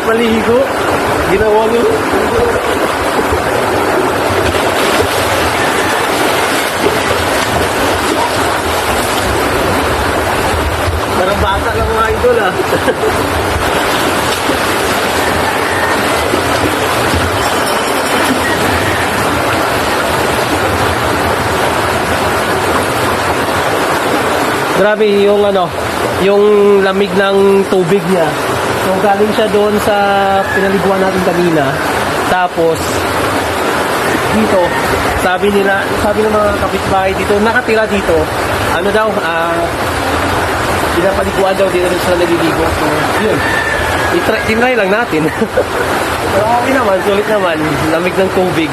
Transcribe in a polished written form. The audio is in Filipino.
maligo. Ginawa nyo. Parang bata lang mga idol ah. Grabe yung yung lamig ng tubig niya. So galing siya doon sa pinaliguan natin kanina. Tapos dito, sabi ng mga kapitbahay dito, nakatira dito. Ano daw, pinapaliguan daw dito sila naliligo. So, yun. Tinry lang natin. Pero okay naman, sulit naman. Lamig ng tubig.